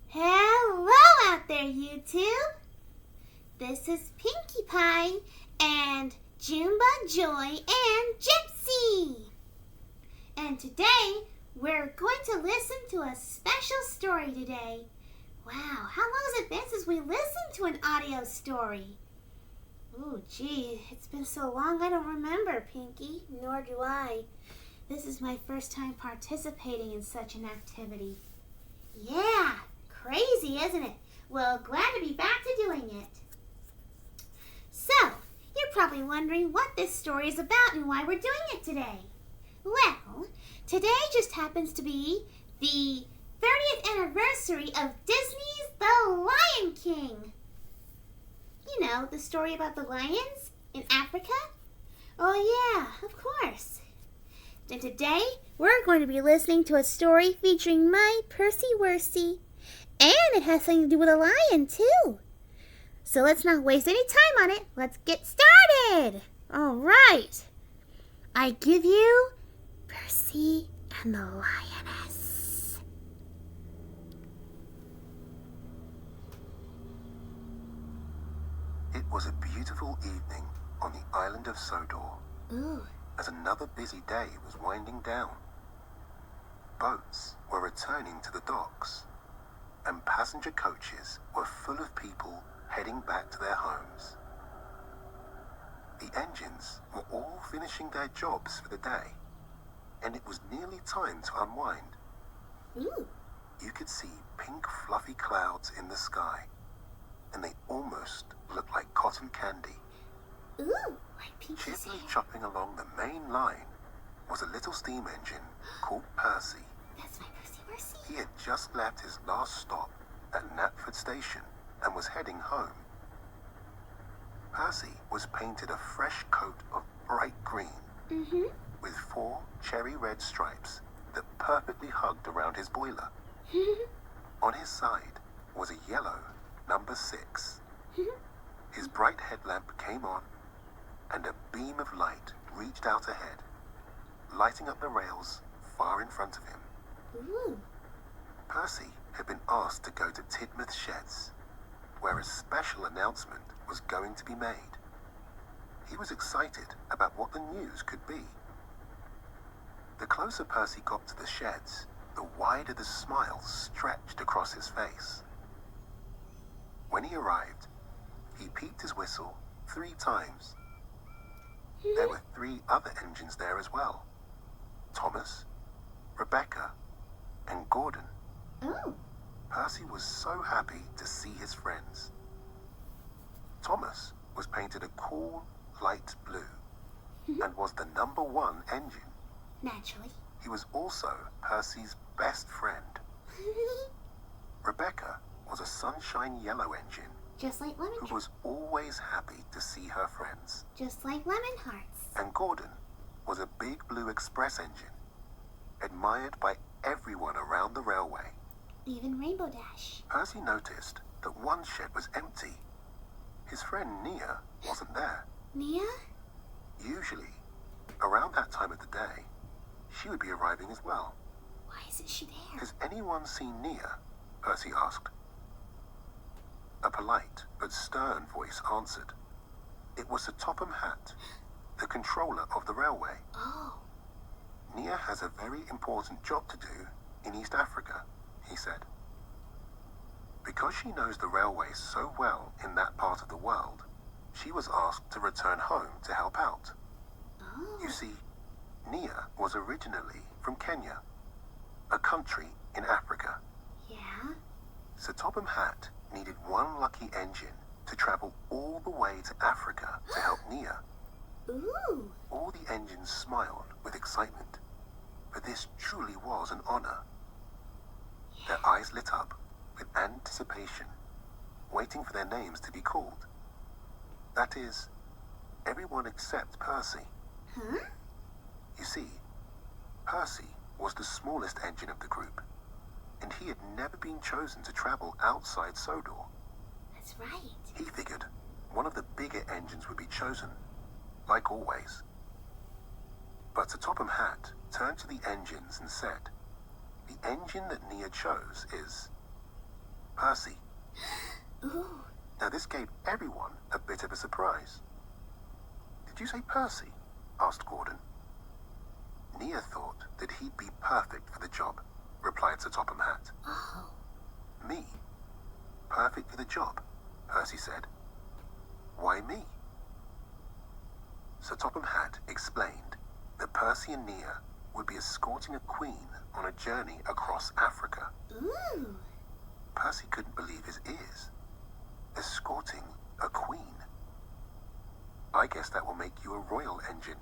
Hello out there, YouTube! This is Pinkie Pie and Junebug, Joy, and Gypsy! And today, we're going to listen to a special story today. Wow, how long has it been since we listened to an audio story? Oh, gee, it's been so long I don't remember, Pinkie. Nor do I. This is my first time participating in such an activity. Yeah! Crazy, isn't it? Well, glad to be back to doing it. So, you're probably wondering what this story is about and why we're doing it today. Well, today just happens to be the 30th anniversary of Disney's The Lion King. You know, the story about the lions in Africa? Oh yeah, of course. And today, we're going to be listening to a story featuring my Percy Worsey. And it has something to do with a lion, too. So let's not waste any time on it. Let's get started. All right. I give you Percy and the Lioness. It was a beautiful evening on the island of Sodor. Ooh. As another busy day was winding down. Boats were returning to the docks, and passenger coaches were full of people heading back to their homes. The engines were all finishing their jobs for the day, and it was nearly time to unwind. Ooh. You could see pink fluffy clouds in the sky, and they almost looked like cotton candy. Ooh, like Pinkie Cheerfully said. chopping along the main line was a little steam engine called Percy. That's my Percy Worsey. He had just left his last stop at Knapford Station and was heading home. Percy was painted a fresh coat of bright green with 4 cherry red stripes that perfectly hugged around his boiler. On his side was a yellow number 6. His bright headlamp came on, and a beam of light reached out ahead, lighting up the rails far in front of him. Ooh. Percy had been asked to go to Tidmouth Sheds, where a special announcement was going to be made. He was excited about what the news could be. The closer Percy got to the sheds, the wider the smile stretched across his face. When he arrived, he peeped his whistle 3 times. There were 3 other engines there as well: Thomas, Rebecca, and Gordon. Oh. Percy was so happy to see his friends. Thomas was painted a cool light blue and was the number 1 engine. Naturally. He was also Percy's best friend. Rebecca was a sunshine yellow engine Just like lemon who was always happy to see her friends. Just like lemon hearts. And Gordon was a big blue express engine, admired by everyone around the railway. Even Rainbow Dash. Percy noticed that one shed was empty. His friend Nia wasn't there. Nia? Usually, around that time of the day, she would be arriving as well. Why isn't she there? Has anyone seen Nia? Percy asked. A polite but stern voice answered. It was Sir Topham Hatt, the controller of the railway. Oh. Nia has a very important job to do in East Africa, he said. Because she knows the railway so well in that part of the world, she was asked to return home to help out. Oh. You see, Nia was originally from Kenya, a country in Africa. Yeah? Sir Topham Hatt needed 1 lucky engine to travel all the way to Africa to help Nia. Ooh. All the engines smiled with excitement, for this truly was an honor. Their eyes lit up with anticipation, waiting for their names to be called. That is, everyone except Percy. Huh? You see, Percy was the smallest engine of the group, and he had never been chosen to travel outside Sodor. That's right. He figured one of the bigger engines would be chosen, like always. But Sir Topham Hatt turned to the engines and said, "The engine that Nia chose is Percy. Ooh. Now this gave everyone a bit of a surprise. Did you say Percy? Asked Gordon. Nia thought that he'd be perfect for the job, replied Sir Topham Hatt. Oh. Me? Perfect for the job, Percy said. Why me? Sir Topham Hatt explained that Percy and Nia would be escorting a queen on a journey across Africa. Ooh. Percy couldn't believe his ears. Escorting a queen. I guess that will make you a royal engine,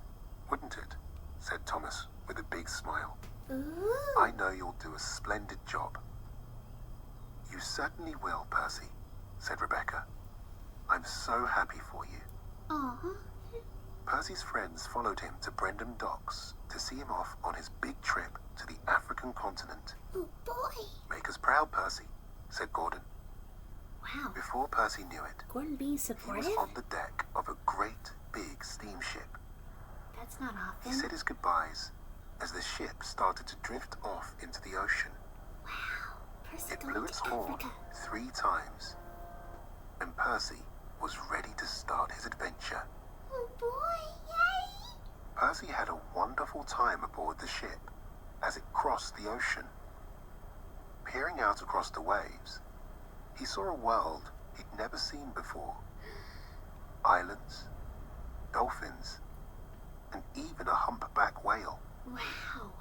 wouldn't it? Said Thomas with a big smile. Ooh. I know you'll do a splendid job. You certainly will, Percy, said Rebecca. I'm so happy for you. Aw. Percy's friends followed him to Brendam Docks to see him off on his big trip to the African continent. Oh, boy. Make us proud, Percy, said Gordon. Wow. Before Percy knew it, Gordon being he supportive? was on the deck of a great big steamship. That's not He often. said his goodbyes as the ship started to drift off into the ocean. Wow. Percy It going blew to its horn Africa. 3 times, and Percy was ready to start his adventure. Oh, boy. Yay. Percy had a wonderful time aboard the ship as it crossed the ocean. Peering out across the waves, he saw a world he'd never seen before. Islands, dolphins, and even a humpback whale. Wow.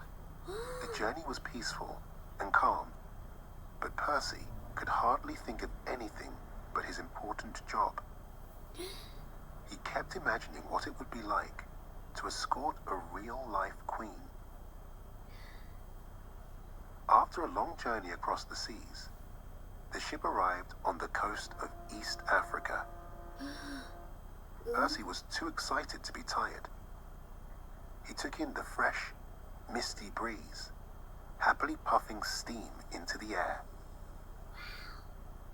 The journey was peaceful and calm, but Percy could hardly think of anything but his important job. He kept imagining what it would be like to escort a real-life queen. After a long journey across the seas, the ship arrived on the coast of East Africa. Percy was too excited to be tired. He took in the fresh, misty breeze, happily puffing steam into the air.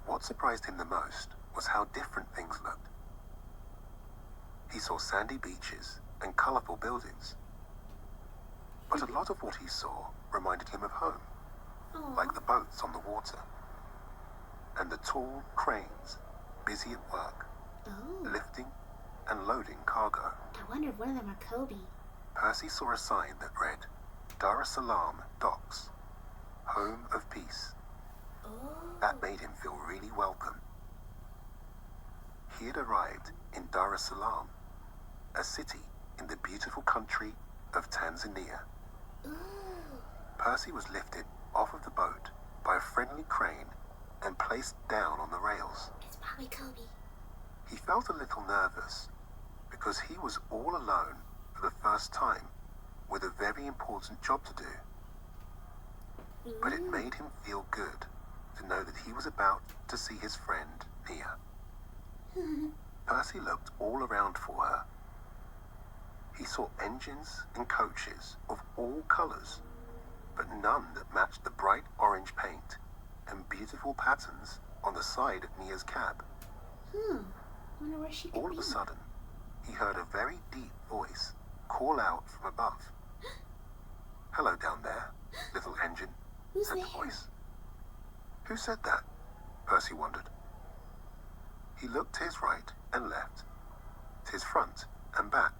What surprised him the most was how different things looked. He saw sandy beaches and colourful buildings. But a lot of what he saw reminded him of home, Aw. like the boats on the water, and the tall cranes busy at work, Oh. lifting and loading cargo. I wonder if one of them are Kobe. Percy saw a sign that read, Dar es Salaam Docks, Home of Peace. Oh. That made him feel really welcome. He had arrived in Dar es Salaam, a city in the beautiful country of Tanzania. Ooh. Percy was lifted off of the boat by a friendly crane and placed down on the rails. It's probably Kobe. He felt a little nervous because he was all alone for the first time with a very important job to do. But it made him feel good to know that he was about to see his friend, Nia. Percy looked all around for her. He saw engines and coaches of all colours, but none that matched the bright orange paint and beautiful patterns on the side of Nia's cab. Wonder where she could All be. of a sudden, he heard a very deep voice call out from above. Hello down there, little engine, Who's said there? the voice. Who said that? Percy wondered. He looked to his right and left, to his front and back.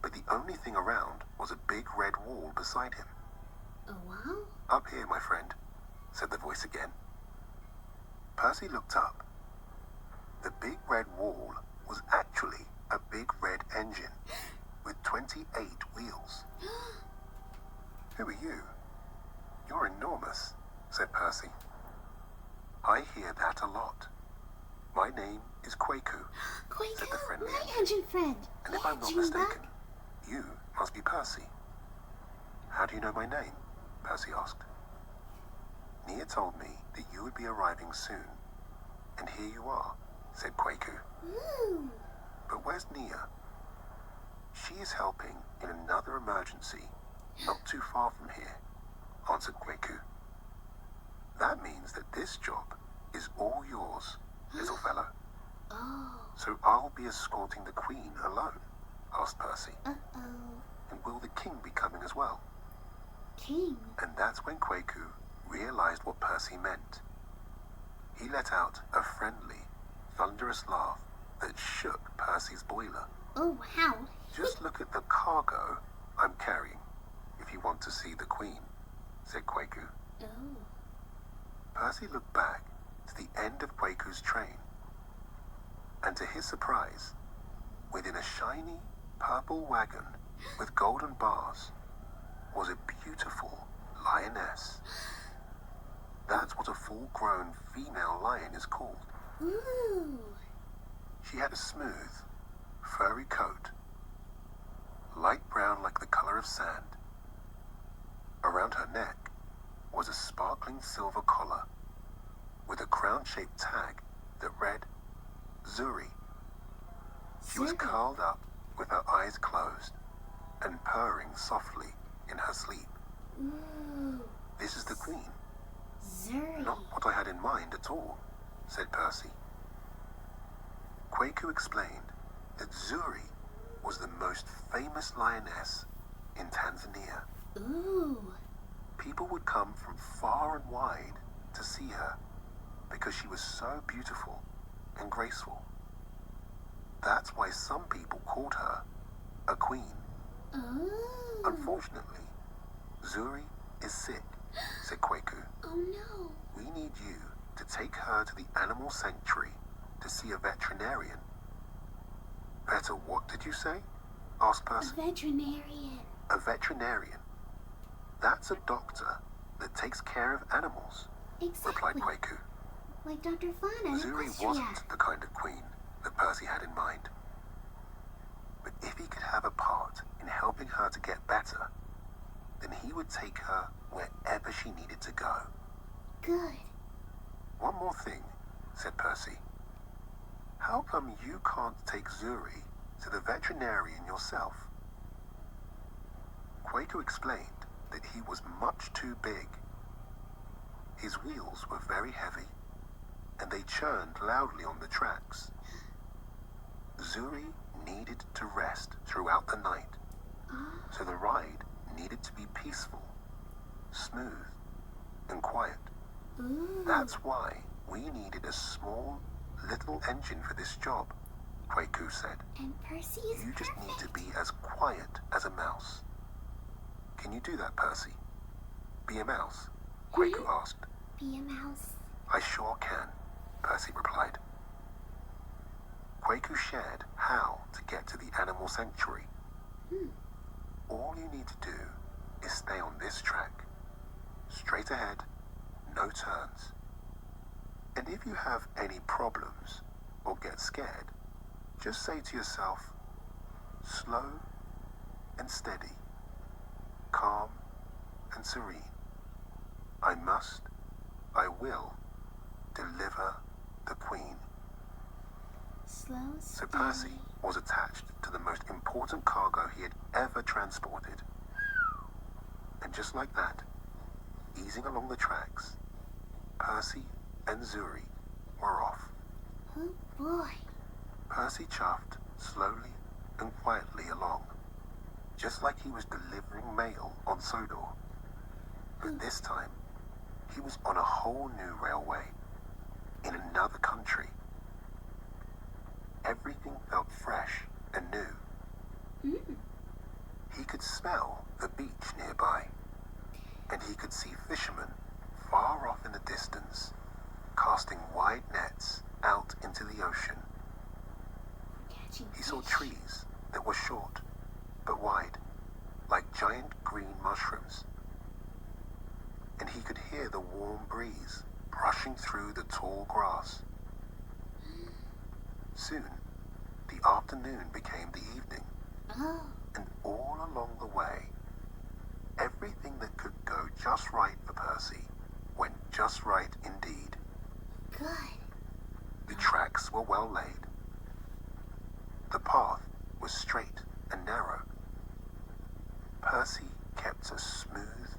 But the only thing around was a big red wall beside him. Oh, wow. Up here, my friend, said the voice again. Percy looked up. The big red wall was actually a big red engine with 28 wheels. Who are you? You're enormous, said Percy. I hear that a lot. My name is Kwaku, said the friendly my engine. engine friend. And if I'm not Junebug. mistaken, you must be Percy. How do you know my name? Percy asked. Nia told me that you would be arriving soon, and here you are, said Kwaku. Ooh. But where's Nia? She is helping in another emergency, not too far from here, answered Kwaku. That means that this job is all yours, little fellow. Oh. So I'll be escorting the Queen alone, asked Percy. Uh-oh. And will the King be coming as well? King. And that's when Kwaku realized what Percy meant. He let out a friendly, thunderous laugh that shook Percy's boiler. Oh, wow. Just look at the cargo I'm carrying if you want to see the Queen, said Kwaku. Oh. Percy looked back to the end of Kwaku's train, and to his surprise, within a shiny purple wagon with golden bars was a beautiful lioness. That's what a full-grown female lion is called. Ooh. She had a smooth, furry coat, light brown like the color of sand. Around her neck was a sparkling silver collar with a crown-shaped tag that read Zuri. She was curled up with her eyes closed and purring softly in her sleep. Ooh. This is the Queen. Zuri. Not what I had in mind at all, said Percy. Kwaku explained that Zuri was the most famous lioness in Tanzania. Ooh. People would come from far and wide to see her because she was so beautiful and graceful. That's why some people called her a queen. Oh. Unfortunately, Zuri is sick, said Kwaku. Oh no. We need you to take her to the animal sanctuary to see a veterinarian. Better what did you say? Asked Percy. A veterinarian. A veterinarian. That's a doctor that takes care of animals, Exactly. replied Kwaku. Like Dr. Fauna in Zuri Austria. wasn't the kind of queen that Percy had in mind. But if he could have a part in helping her to get better, then he would take her wherever she needed to go. Good. One more thing, said Percy. How come you can't take Zuri to the veterinarian yourself? Kwaku explained that he was much too big. His wheels were very heavy, and they churned loudly on the tracks. Zuri needed to rest throughout the night, so the ride needed to be peaceful, smooth, and quiet. Ooh. That's why we needed a small, little engine for this job, Kwaku said. And Percy is You just perfect. need to be as quiet as a mouse. Can you do that, Percy? Be a mouse? Kwaku asked. Be a mouse. I sure can, Percy replied. Kwaku shared how to get to the animal sanctuary. All you need to do is stay on this track. Straight ahead, no turns. And if you have any problems or get scared, just say to yourself, slow and steady, calm and serene. I must, I will deliver the Queen. Slow, So steady. Percy was attached to the most important cargo he had ever transported. And just like that, easing along the tracks, Percy and Zuri were off. Oh boy. Percy chuffed slowly and quietly along, just like he was delivering mail on Sodor. But this time, he was on a whole new railway, in another country. Everything felt fresh and new. He could smell the beach nearby, and he could see fishermen far off in the distance, casting wide nets out into the ocean. Catching He saw fish. trees that were short but wide, like giant green mushrooms. And he could hear the warm breeze brushing through the tall grass. Soon, the afternoon became the evening, Oh. and all along the way, everything that could go just right for Percy went just right indeed. Good. The tracks were well laid. The path was straight and narrow. Percy kept a smooth,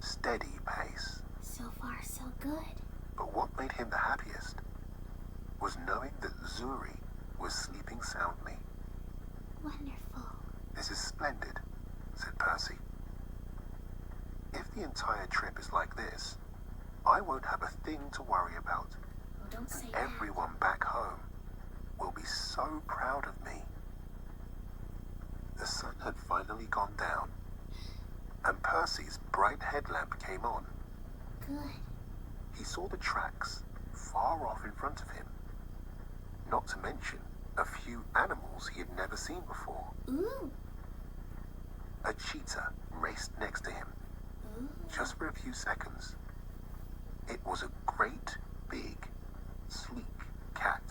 steady pace. So far, so good. But what made him the happiest was knowing that Zuri was sleeping soundly. Wonderful. This is splendid, said Percy. If the entire trip is like this, I won't have a thing to worry about. don't say and that. everyone back home will be so proud of me. The sun had finally gone down, and Percy's bright headlamp came on. Good. He saw the tracks far off in front of him, not to mention a few animals he had never seen before. Ooh. A cheetah raced next to him, Ooh. just for a few seconds. It was a great, big, sleek cat,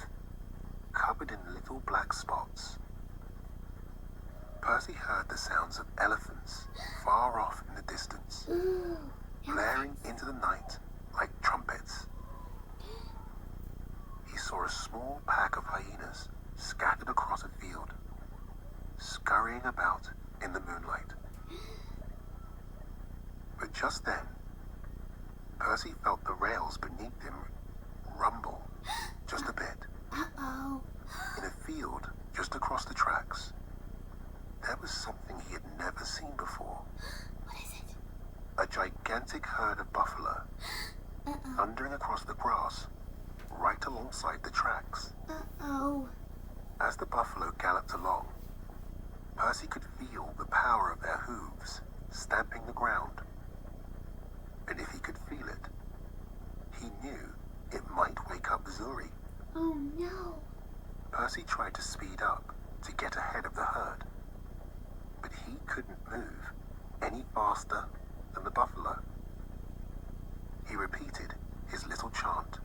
covered in little black spots. Percy heard the sounds of elephants far off in the distance, Ooh. blaring into the night like trumpets. He saw a small pack of hyenas scattered across a field, scurrying about in the moonlight. But just then, Percy felt the rails beneath him rumble just a bit. Uh-oh. In a field just across the tracks, there was something he had never seen before. What is it? A gigantic herd of buffalo, Uh-oh. thundering across the grass, right alongside the tracks. Uh-oh. As the buffalo galloped along, Percy could feel the power of their hooves stamping the ground. And if he could feel it, he knew it might wake up Zuri. Oh, no. Percy tried to speed up to get ahead of the herd, but he couldn't move any faster than the buffalo. He repeated his little chant,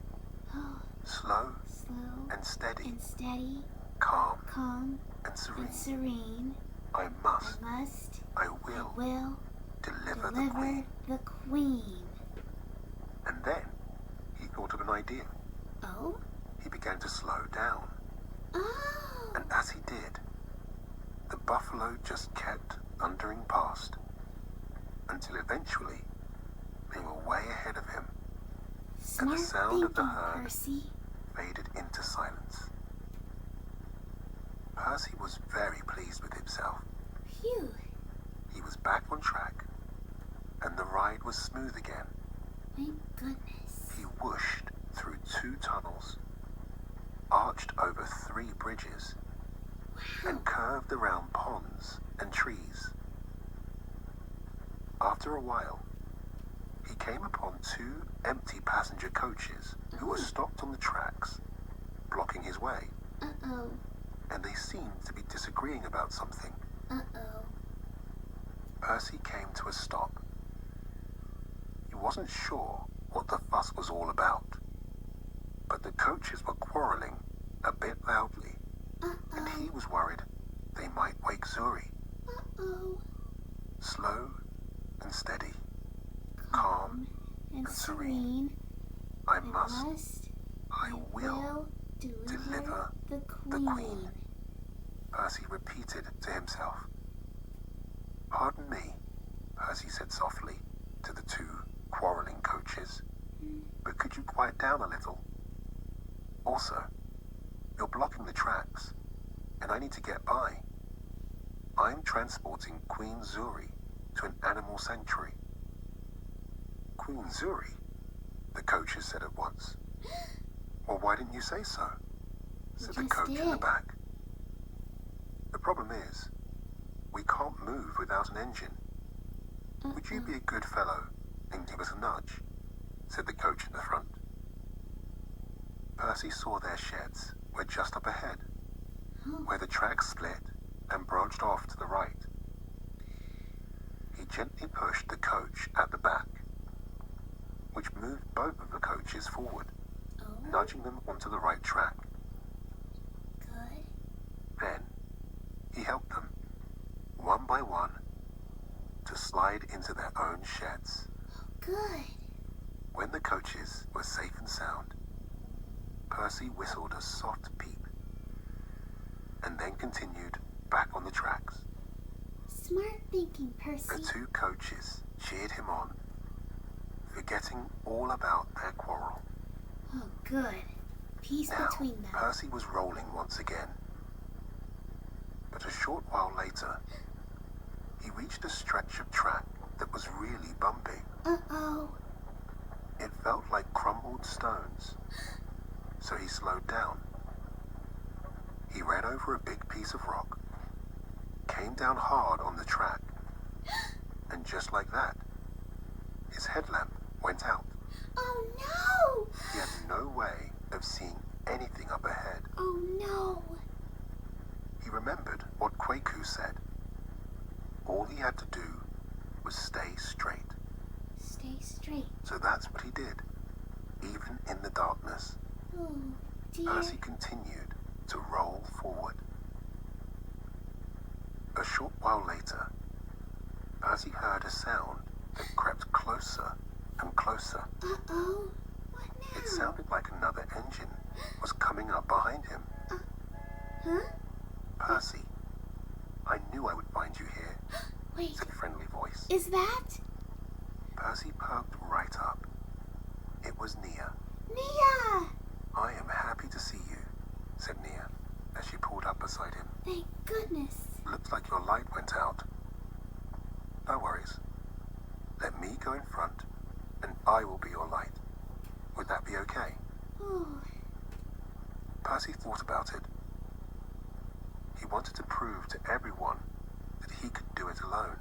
Oh, slow slow and steady, and steady, calm calm and serene. and serene. I must, I must, I I will will deliver the deliver queen. the queen. And then he thought of an idea. Oh? He began to slow down. Oh! And as he did, the buffalo just kept thundering past, until eventually they were way ahead of him, Smart sound thinking, of the herd Percy. faded into silence. Percy was very pleased with himself. Phew. He was back on track, and the ride was smooth again. Thank goodness. He whooshed through 2 tunnels, arched over 3 bridges, Wow. and curved around ponds and trees. After a while, he came upon 2 empty passenger coaches who were stopped on the tracks, blocking his way, Uh-oh. and they seemed to be disagreeing about something. Uh-oh. Percy came to a stop. He wasn't sure what the fuss was all about, but the coaches were quarreling a bit loudly, and he Uh-oh. was worried they might wake Zuri. Uh-oh. Slow and steady, calm and serene. serene. I must, I I will deliver the the queen. queen. Percy repeated to himself. Pardon me, Percy said softly to the 2 quarreling coaches, but could you quiet down a little? Also, you're blocking the tracks, and I need to get by. I'm transporting Queen Zuri to an animal sanctuary. Queen Zuri? The coaches said at once. Well, why didn't you say so? Said the just coach in the did. back. The problem is, we can't move without an engine. Would you be a good fellow and give us a nudge? Said the coach in the front. Percy saw their sheds were just up ahead, where the tracks split and branched off to the right. He gently pushed the coach at the back, which moved both of the coaches forward, Oh, nudging them onto the right track. good. Then, he helped them, one by one, to slide into their own sheds. Good. When the coaches were safe and sound, Percy whistled a soft peep, and then continued back on the tracks. Smart thinking, The Percy. 2 coaches cheered him on, forgetting all about their quarrel. Oh, good. Peace Now, between them. Percy was rolling once again. But a short while later, he reached a stretch of track that was really bumpy. Uh-oh. It felt like crumbled stones. so he slowed down. He ran over a big piece of rock, came down hard on the track, and just like that, his headlamp went out. Oh no! He had no way of seeing anything up ahead. Oh no! He remembered what Kwaku said. All he had to do was stay straight. Stay straight. So that's what he did, even in the darkness. Oh dear. Percy continued to roll forward. A short while later, Percy heard a sound that crept closer and closer. Uh-oh. What now? It sounded like another engine was coming up behind him. Huh? Percy, I knew I would find you here, Wait, said a friendly voice. is that Percy perked right up. It was Nia. Nia? I am happy to see you, said Nia as she pulled up beside him. Thank goodness. Looks like your light went out. No worries. Let me go in front and I will be your light. Would that be okay? Oh, Percy thought about it. He wanted to prove to everyone that he could do it alone.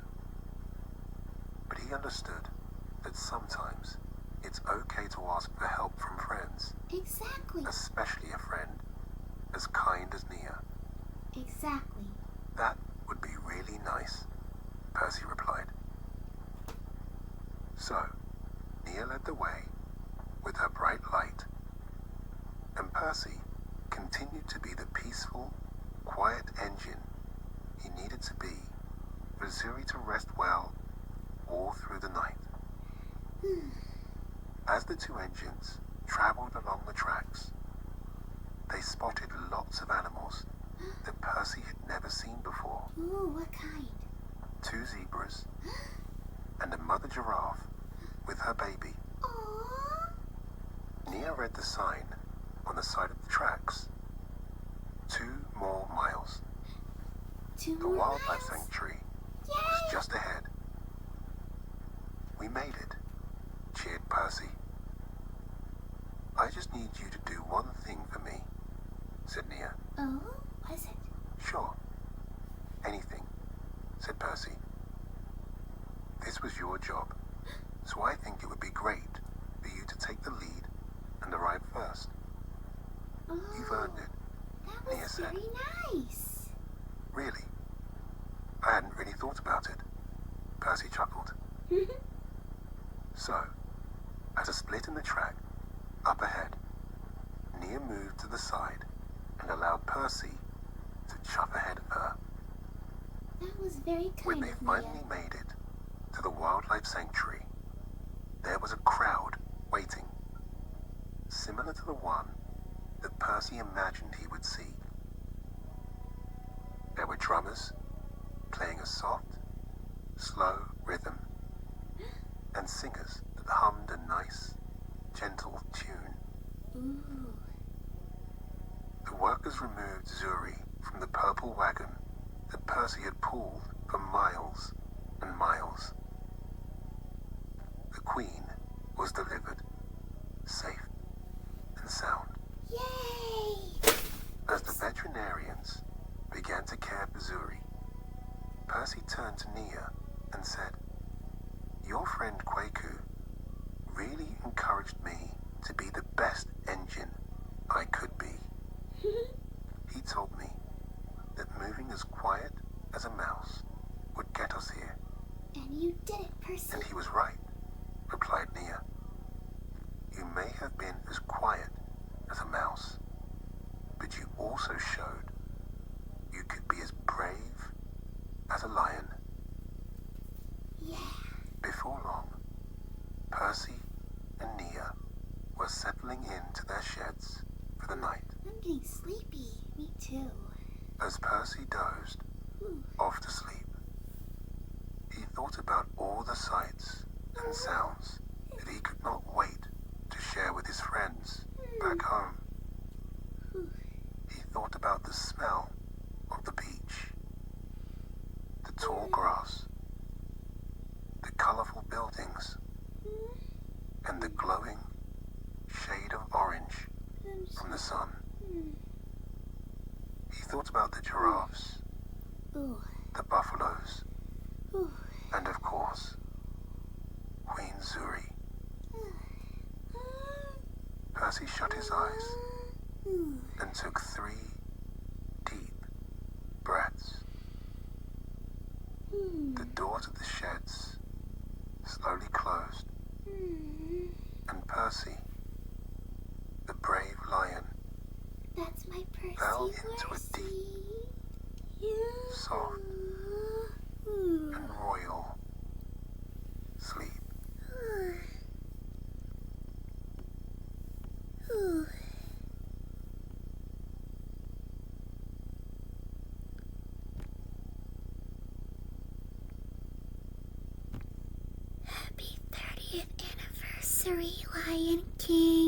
But he understood that sometimes it's okay to ask for help from friends, exactly. especially a friend as kind as Nia. Exactly. That would be really nice, Percy replied. So, Nia led the way with her bright light, and Percy continued to be the peaceful, quiet engine he needed to be for Zuri to rest well all through the night. As the two engines traveled along the tracks, they spotted lots of animals that Percy had never seen before. Ooh, what kind? 2 zebras and a mother giraffe with her baby. Aww. Nia read the sign on the side of the tracks. 2 more miles. 2 The more wildlife miles? sanctuary Yay! was just ahead. We made it, cheered Percy. I just need you to do one thing for me, said Nia. Oh, what is it? Sure. Anything, said Percy. This was your job, so I think it would be great for you to take the lead and arrive first. Oh, You've earned it. that Nia was said. very nice. Really? I hadn't really thought about it. Percy chuckled. So, at a split in the track, up ahead, Nia moved to the side and allowed Percy to chuff ahead of her. That was very kind When they of finally Nia. made it to the wildlife sanctuary, there was a crowd waiting, similar to the one that Percy imagined he would see. There were drummers playing a soft, slow rhythm, and singers that hummed a nice, gentle tune. Ooh. The workers removed Zuri from the purple wagon that Percy had pulled for miles and miles. The Queen was delivered, safe and sound. Yay! As the veterinarians began to care for Zuri, Percy turned to Nia and said, Your friend Kwaku really encouraged me to be the best engine I could be. He told me that moving as quiet as a mouse would get us here. And you did it, Percy. And he was right, replied Nia. You may have been as quiet as a mouse, but you also showed you could be as brave as a lion. Yeah. Before long, Percy and Nia were settling into their sheds for the night. I'm getting sleepy. Me too. As Percy dozed Ooh. off to sleep, he thought about all the sights and sounds that he could not wait to share with his friends back home. He thought about the smell of the beach, the tall grass, the colorful buildings, and the glowing shade of orange from the the giraffes, Ooh. the buffaloes, Ooh. and of course, Queen Zuri. Percy shut his eyes and took 3 deep breaths. The doors of the sheds slowly closed, and Percy, the brave lion, That's my Percy. fell into a soft, and royal sleep. Happy 30th anniversary, Lion King.